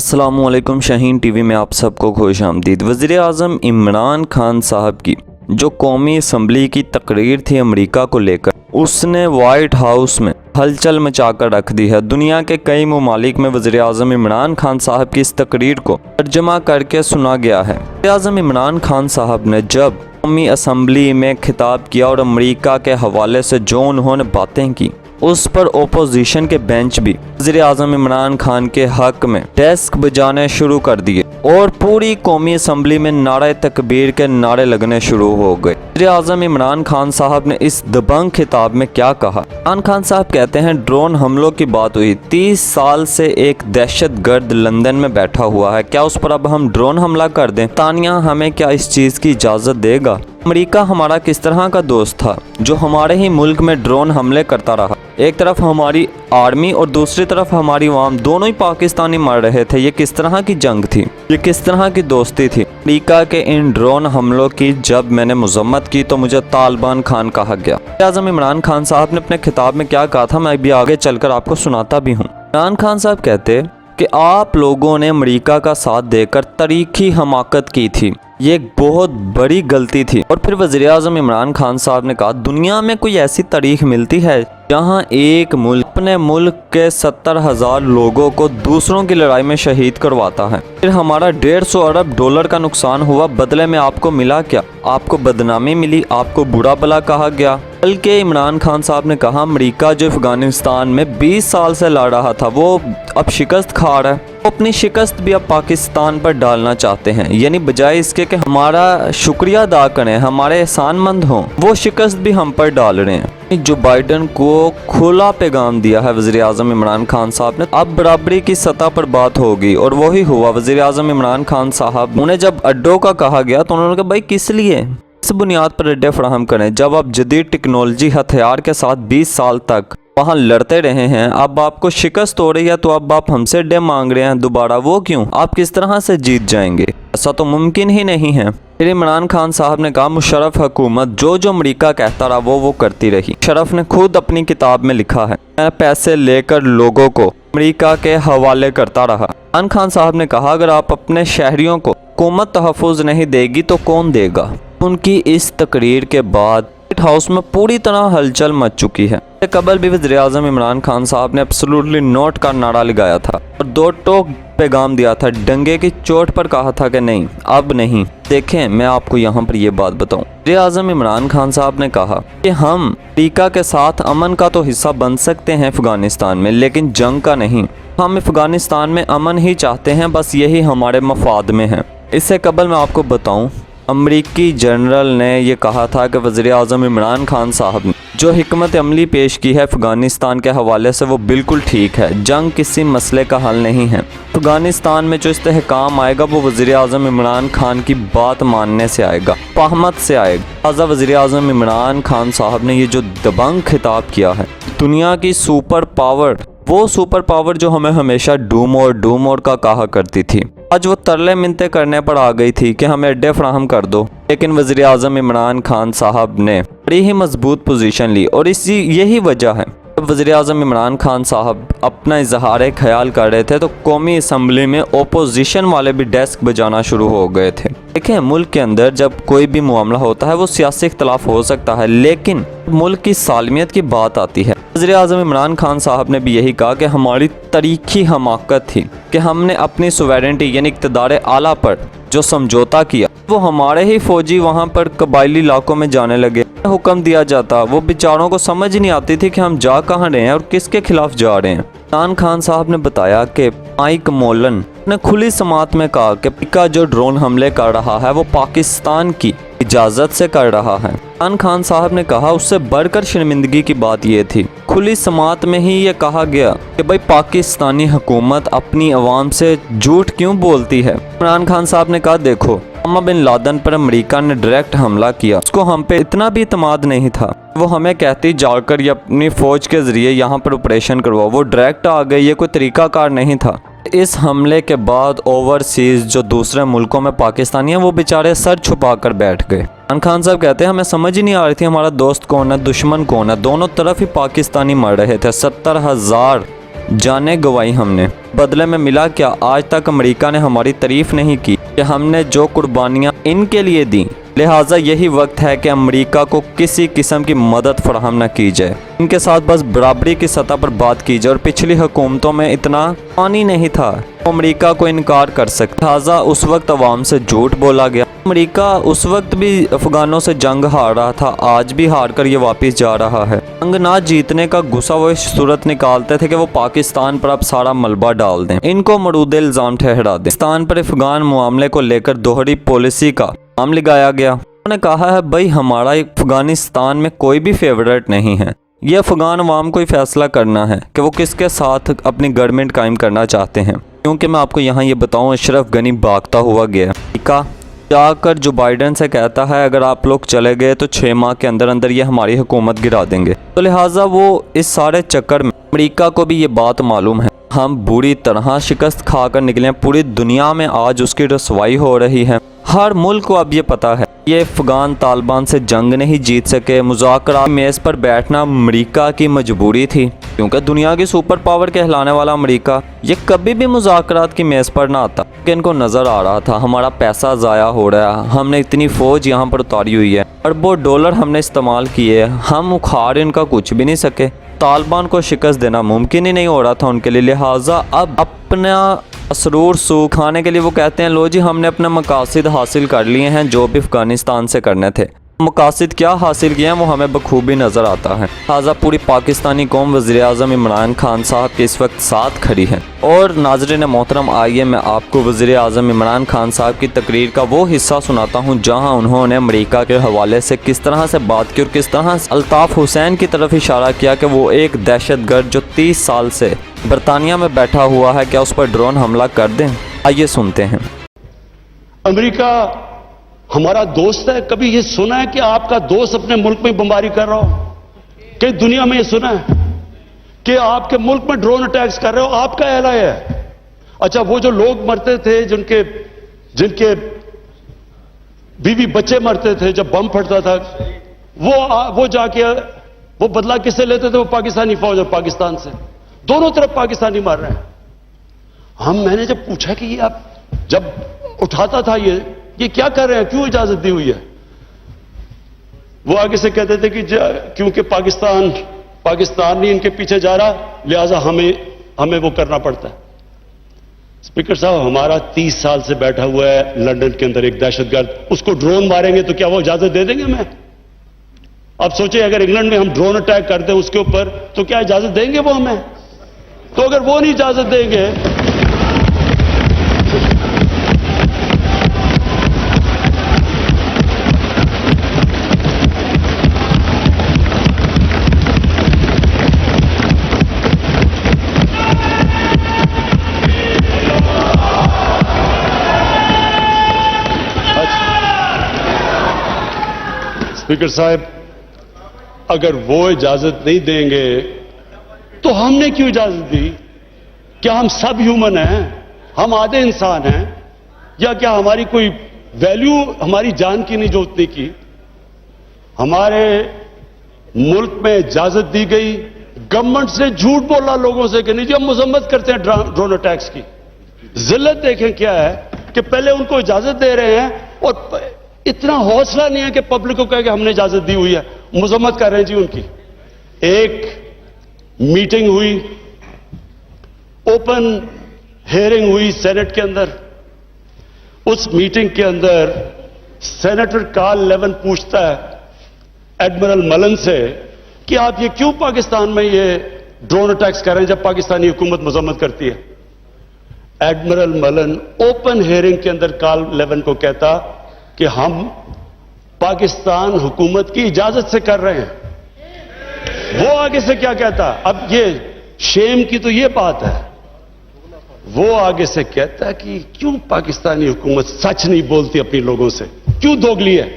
अस्सलाम वालेकुम। शाहीन टीवी में आप सबको खुश आमदीद। वज़ीर आज़म इमरान खान साहब की जो कौमी असम्बली की तकरीर थी अमेरिका को लेकर, उसने वाइट हाउस में हलचल मचा कर रख दी है। दुनिया के कई ममालिक में वज़ीर आज़म इमरान खान साहब की इस तकरीर को तर्जमा करके सुना गया है। वज़ीर आज़म इमरान खान साहब ने जब कौमी असम्बली में खिताब किया और अमेरिका के हवाले से जो उन्होंने बातें की, उस पर ओपोजिशन के बेंच भी वज़ीर आज़म इमरान खान के हक में डेस्क बजाने शुरू कर दिए और पूरी कौमी असम्बली में नारे तकबीर के नारे लगने शुरू हो गए। वज़ीर आज़म इमरान खान साहब ने इस दबंग खिताब में क्या कहा? इमरान खान साहब कहते हैं, ड्रोन हमलों की बात हुई, 30 साल से एक दहशत गर्द लंदन में बैठा हुआ है, क्या उस पर अब हम ड्रोन हमला कर दें? तानिया हमें क्या इस चीज़ की इजाज़त देगा? अमेरिका हमारा किस तरह का दोस्त था जो हमारे ही मुल्क में ड्रोन हमले करता रहा? एक तरफ हमारी आर्मी और दूसरी तरफ हमारी अवाम, दोनों ही पाकिस्तानी मर रहे थे। ये किस तरह की जंग थी? ये किस तरह की दोस्ती थी? अमेरिका के इन ड्रोन हमलों की जब मैंने मजम्मत की तो मुझे तालिबान खान कहा गया। वज़ीर आज़म इमरान खान साहब ने अपने खिताब में क्या कहा था, मैं भी आगे चलकर आपको सुनाता भी हूँ। इमरान खान साहब कहते कि आप लोगों ने अमेरिका का साथ देकर तारीखी हमाकत की थी, ये एक बहुत बड़ी गलती थी। और फिर वज़ीर आज़म इमरान खान साहब ने कहा, दुनिया में कोई ऐसी तारीख मिलती है जहां एक मुल्क अपने मुल्क के 70,000 लोगों को दूसरों की लड़ाई में शहीद करवाता है? फिर हमारा 150 अरब डॉलर का नुकसान हुआ, बदले में आपको मिला क्या? आपको बदनामी मिली, आपको बुरा भला कहा गया। बल्कि इमरान खान साहब ने कहा, अमेरिका जो अफगानिस्तान में 20 साल से लड़ रहा था वो अब शिकस्त खा रहा है, वो अपनी शिकस्त भी अब पाकिस्तान पर डालना चाहते हैं। यानी बजाय इसके कि हमारा शुक्रिया अदा करें, हमारे एहसानमंद हों, वो शिकस्त भी हम पर डाल रहे हैं। जो बाइडन को खुला पैगाम दिया है वज़ीर आज़म इमरान खान साहब ने, अब बराबरी की सतह पर बात होगी और वही हुआ। वज़ीर आज़म इमरान खान साहब, उन्हें जब अड्डों का कहा गया तो उन्होंने कहा, भाई किस लिए, इस बुनियाद पर अड्डे फराहम करें जब आप जदीद टेक्नोलॉजी हथियार के साथ 20 साल तक वहाँ लड़ते रहे हैं, अब आपको शिकस्त हो रही है तो अब आप हमसे अड्डे मांग रहे हैं दोबारा, वो क्यों? आप किस तरह से जीत जाएंगे? ऐसा तो मुमकिन ही नहीं है। फिर इमरान खान साहब ने कहा, मुशर्रफ हुकूमत जो अमेरिका कहता रहा वो करती रही। मुशर्रफ ने खुद अपनी किताब में लिखा है, मैं पैसे लेकर लोगों को अमेरिका के हवाले करता रहा। इमरान खान साहब ने कहा, अगर आप अपने शहरियों को हुकूमत तहफ़्फ़ुज़ नहीं देगी तो कौन देगा? उनकी इस तकरीर के बाद व्हाइट हाउस में पूरी तरह हलचल मच चुकी है। कबल भी वज़ीर आज़म इमरान खान साहब ने एब्सोल्युटली नोट का नारा लगाया था और दो टोक पैगाम दिया था, डंगे की चोट पर कहा था कि नहीं, अब नहीं। देखें, मैं आपको यहाँ पर ये बात बताऊँ, वज़ीर आज़म इमरान खान साहब ने कहा कि हम अमेरिका के साथ अमन का तो हिस्सा बन सकते हैं अफगानिस्तान में, लेकिन जंग का नहीं। हम अफगानिस्तान में अमन ही चाहते हैं, बस यही हमारे मफाद में है। इससे कबल मैं आपको बताऊँ, अमरीकी जनरल ने यह कहा था कि वज़ीर आज़म इमरान खान साहब ने जो हिकमत अमली पेश की है अफ़गानिस्तान के हवाले से वो बिल्कुल ठीक है। जंग किसी मसले का हल नहीं है। अफ़गानिस्तान में जो इस्तेहकाम आएगा वो वज़ीर आज़म इमरान खान की बात मानने से आएगा, फहमत से आएगा। लिहाज़ा वज़ीर आज़म इमरान खान साहब ने ये जो दबंग खिताब किया है, दुनिया की सुपर पावर, वो सुपर पावर जो हमें हमेशा डूम और का कहा करती थी, आज वो तरले मिन्नतें करने पर आ गई थी कि हमें अड्डे फराहम कर दो। लेकिन वज़ीर आज़म इमरान खान साहब ने बड़ी ही मजबूत पोजीशन ली और यही वजह है जब वज़ीर आज़म इमरान खान साहब अपना इजहार ख्याल कर रहे थे तो कौमी असम्बली में ओपोजिशन वाले भी डेस्क बजाना शुरू हो गए थे। देखें, मुल्क के अंदर जब कोई भी मामला होता है वो सियासी इख्तलाफ हो सकता है, लेकिन मुल्क की सालमियत की बात आती है। वज़ीर आज़म इमरान खान साहब ने भी यही कहा कि हमारी तारीखी हमाकत थी कि हमने अपनी सोवेरेंटी यानी इक़्तिदार आला पर जो समझौता किया, वो हमारे ही फौजी वहाँ पर कबायली इलाकों में जाने लगे। हुक्म दिया जाता, वो बेचारों को समझ नहीं आती थी कि हम जा कहाँ रहे हैं और किसके खिलाफ जा रहे हैं। इमरान खान साहब ने बताया कि माइक मोलन ने खुली समात में कहा कि अमेरिका जो ड्रोन हमले कर रहा है वो पाकिस्तान की इजाज़त से कर रहा है। इमरान खान साहब ने कहा, उससे बढ़कर शर्मिंदगी की बात यह थी, खुली समात में ही ये कहा गया कि भाई पाकिस्तानी हुकूमत अपनी अवाम से झूठ क्यों बोलती है। इमरान खान साहब ने कहा, देखो, ओसामा बिन लादेन पर अमेरिका ने डायरेक्ट हमला किया, उसको हम पे इतना भी इत्मीनान नहीं था, वो हमें कहती जाकर ये अपनी फ़ौज के ज़रिए यहाँ पर ऑपरेशन करवाओ, वो डायरेक्ट आ गई, ये कोई तरीक़ाकार नहीं था। इस हमले के बाद ओवरसीज़ जो दूसरे मुल्कों में पाकिस्तानी हैं वो बेचारे सर छुपा कर बैठ गए। इमरान खान साहब कहते हैं, हमें समझ ही नहीं आ रही थी हमारा दोस्त कौन है, दुश्मन कौन है। दोनों तरफ ही पाकिस्तानी मर रहे थे, 70,000 جانیں گوائی ہم نے، بدلے میں ملا کیا؟ آج تک امریکہ نے ہماری تعریف نہیں کی کہ ہم نے جو قربانیاں ان کے لیے دیں، لہٰذا یہی وقت ہے کہ امریکہ کو کسی قسم کی مدد فراہم نہ کی جائے، ان کے ساتھ بس برابری کی سطح پر بات کی جائے۔ اور پچھلی حکومتوں میں اتنا پانی نہیں تھا امریکہ کو انکار کر سکتا، لہٰذا اس وقت عوام سے جھوٹ بولا گیا۔ امریکہ اس وقت بھی افغانوں سے جنگ ہار رہا تھا، آج بھی ہار کر یہ واپس جا رہا ہے۔ جنگ نہ جیتنے کا غصہ وہ اس صورت نکالتے تھے کہ وہ پاکستان پر اب سارا ملبہ ڈال دیں، ان کو مردود الزام ٹھہرا دیں۔ پاکستان پر افغان معاملے کو لے کر دوہری پالیسی کا الزام لگایا گیا۔ انہوں نے کہا ہے بھائی ہمارا افغانستان میں کوئی بھی فیورٹ نہیں ہے، یہ افغان عوام کو ہی فیصلہ کرنا ہے کہ وہ کس کے ساتھ اپنی گورنمنٹ قائم کرنا چاہتے ہیں۔ کیونکہ میں آپ کو یہاں یہ بتاؤں، اشرف غنی بھاگتا ہوا گیا، امریکہ جا کر جو بائیڈن سے کہتا ہے اگر آپ لوگ چلے گئے تو 6 ماہ کے اندر اندر یہ ہماری حکومت گرا دیں گے، تو لہٰذا وہ اس سارے چکر میں امریکہ کو بھی یہ بات معلوم ہے ہم بری طرح شکست کھا کر نکلے۔ پوری دنیا میں آج اس کی رسوائی ہو رہی ہے، ہر ملک کو اب یہ پتا ہے یہ افغان طالبان سے جنگ نہیں جیت سکے، مذاکرات میز پر بیٹھنا امریکہ کی مجبوری تھی، کیونکہ دنیا کی سپر پاور کہلانے والا امریکہ یہ کبھی بھی مذاکرات کی میز پر نہ آتا، کہ ان کو نظر آ رہا تھا ہمارا پیسہ ضائع ہو رہا ہے، ہم نے اتنی فوج یہاں پر اتاری ہوئی ہے، اربوں ڈالر ہم نے استعمال کیے، ہم اکھاڑ ان کا کچھ بھی نہیں سکے، طالبان کو شکست دینا ممکن ہی نہیں ہو رہا تھا ان کے لیے، لہٰذا اب اپنا اسرور سو کھانے کے لیے وہ کہتے ہیں لو جی ہم نے اپنے مقاصد حاصل کر لیے ہیں جو بھی افغانستان سے کرنے تھے۔ مقاصد کیا حاصل کیے ہیں وہ ہمیں بخوبی نظر آتا ہے، لہٰذا پوری پاکستانی قوم وزیر اعظم عمران خان صاحب کے اس وقت ساتھ کھڑی ہے۔ اور ناظرین محترم، آئیے میں آپ کو وزیر اعظم عمران خان صاحب کی تقریر کا وہ حصہ سناتا ہوں جہاں انہوں نے امریکہ کے حوالے سے کس طرح سے بات کی اور کس طرح سے الطاف حسین کی طرف اشارہ کیا کہ وہ ایک دہشت گرد جو 30 سال سے برطانیہ میں بیٹھا ہوا ہے کیا اس پر ڈرون حملہ کر دیں؟ آئیے سنتے ہیں۔ امریکہ ہمارا دوست ہے، کبھی یہ سنا ہے کہ آپ کا دوست اپنے ملک میں بمباری کر رہا ہو؟ کہ دنیا میں یہ سنا ہے کہ آپ کے ملک میں ڈرون اٹیکس کر رہے ہو؟ آپ کا اعلان ہے۔ اچھا، وہ جو لوگ مرتے تھے جن کے بیوی بچے مرتے تھے جب بم پھٹتا تھا، وہ جا کے وہ بدلہ کس سے لیتے تھے؟ وہ پاکستانی فوج اور پاکستان سے، دونوں طرف پاکستانی مار رہے ہیں۔ میں نے جب پوچھا کہ یہ آپ جب اٹھاتا تھا یہ کیا کر رہے ہیں، کیوں اجازت دی ہوئی ہے؟ وہ آگے سے کہتے تھے کہ کیونکہ پاکستان نہیں ان کے پیچھے جا رہا، لہذا ہمیں وہ کرنا پڑتا ہے۔ اسپیکر صاحب، ہمارا 30 سال سے بیٹھا ہوا ہے لندن کے اندر ایک دہشت گرد، اس کو ڈرون ماریں گے تو کیا وہ اجازت دے دیں گے ہمیں؟ اب سوچیں اگر انگلینڈ میں ہم ڈرون اٹیک کر دیں اس کے اوپر تو کیا اجازت دیں گے وہ ہمیں؟ تو اگر وہ نہیں اجازت دیں گے، اسپیکر صاحب اگر وہ اجازت نہیں دیں گے تو ہم نے کیوں اجازت دی؟ کیا ہم سب ہیومن ہیں؟ ہم آدھے انسان ہیں؟ یا کیا ہماری کوئی ویلیو ہماری جان کی نہیں جو اتنی کی؟ ہمارے ملک میں اجازت دی گئی، گورنمنٹ سے جھوٹ بولا لوگوں سے کہ نہیں جی ہم مذمت کرتے ہیں ڈرون اٹیکس کی۔ ذلت دیکھیں کیا ہے کہ پہلے ان کو اجازت دے رہے ہیں اور اتنا حوصلہ نہیں ہے کہ پبلک کو کہے کہ ہم نے اجازت دی ہوئی ہے، مذمت کر رہے ہیں جی ان کی۔ ایک میٹنگ ہوئی، اوپن ہیئرنگ ہوئی سینٹ کے اندر، اس میٹنگ کے اندر سینیٹر کارل لیون پوچھتا ہے ایڈمرل ملن سے کہ آپ یہ کیوں پاکستان میں یہ ڈرون اٹیکس کر رہے ہیں جب پاکستانی حکومت مذمت کرتی ہے؟ ایڈمرل ملن اوپن ہیئرنگ کے اندر کارل لیون کو کہتا کہ ہم پاکستان حکومت کی اجازت سے کر رہے ہیں۔ وہ آگے سے کیا کہتا؟ اب یہ شیم کی تو یہ بات ہے، وہ آگے سے کہتا ہے کہ کیوں پاکستانی حکومت سچ نہیں بولتی اپنی لوگوں سے، کیوں دوگلی ہے؟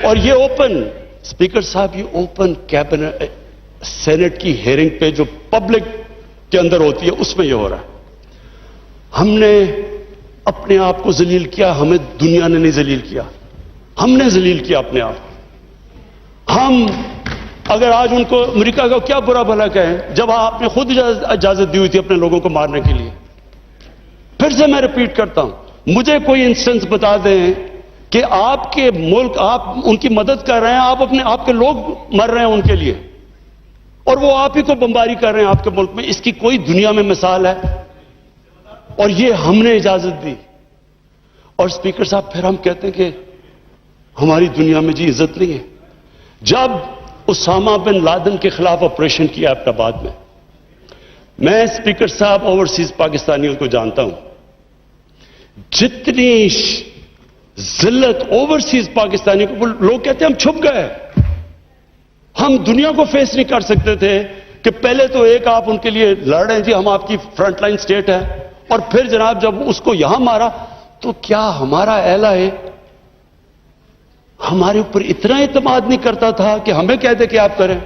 اور یہ اوپن، اسپیکر صاحب یہ اوپن کیبنٹ سینٹ کی ہیئرنگ پہ جو پبلک کے اندر ہوتی ہے اس میں یہ ہو رہا ہے۔ ہم نے اپنے آپ کو ذلیل کیا، ہمیں دنیا نے نہیں ذلیل کیا، ہم نے ذلیل کیا اپنے آپ کو۔ अगर आज उनको अमेरिका का क्या बुरा भला कहें जब आपने खुद इजाजत दी हुई थी अपने लोगों को मारने के लिए। फिर से मैं रिपीट करता हूं, मुझे कोई इंस्टेंस बता दें कि आपके मुल्क, आप उनकी मदद कर रहे हैं, आप अपने आपके लोग मर रहे हैं उनके लिए, और वो आप ही को बमबारी कर रहे हैं आपके मुल्क में। इसकी कोई दुनिया में मिसाल है? और ये हमने इजाजत दी। और स्पीकर साहब, फिर हम कहते हैं कि हमारी दुनिया में जी इज्जत नहीं है। जब उसामा बिन लादेन के खिलाफ ऑपरेशन किया एबटाबाद में, मैं स्पीकर साहब ओवरसीज पाकिस्तानियों को जानता हूं, जितनी जिल्लत ओवरसीज पाकिस्तानियों को, लोग कहते हैं हम छुप गए, हम दुनिया को फेस नहीं कर सकते थे कि पहले तो एक आप उनके लिए लड़ रहे हैं जी, हम आपकी फ्रंटलाइन स्टेट है, और फिर जनाब जब उसको यहां मारा तो क्या हमारा एला है हमारे ऊपर इतना इत्मीनान नहीं करता था कि हमें कह दे कि आप करें?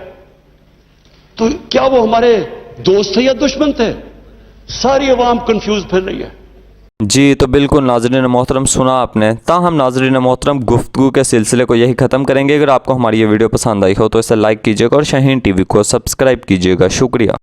तो क्या वो हमारे दोस्त थे या दुश्मन थे? सारी अवाम कंफ्यूज फिर रही है। जी तो बिल्कुल नाज़रीन मोहतरम, सुना आपने। ताहम नाज़रीन मोहतरम, गुफ्तगू के सिलसिले को यही ख़त्म करेंगे। अगर आपको हमारी ये वीडियो पसंद आई हो तो इसे लाइक कीजिएगा और शाहीन टीवी को सब्सक्राइब कीजिएगा। शुक्रिया।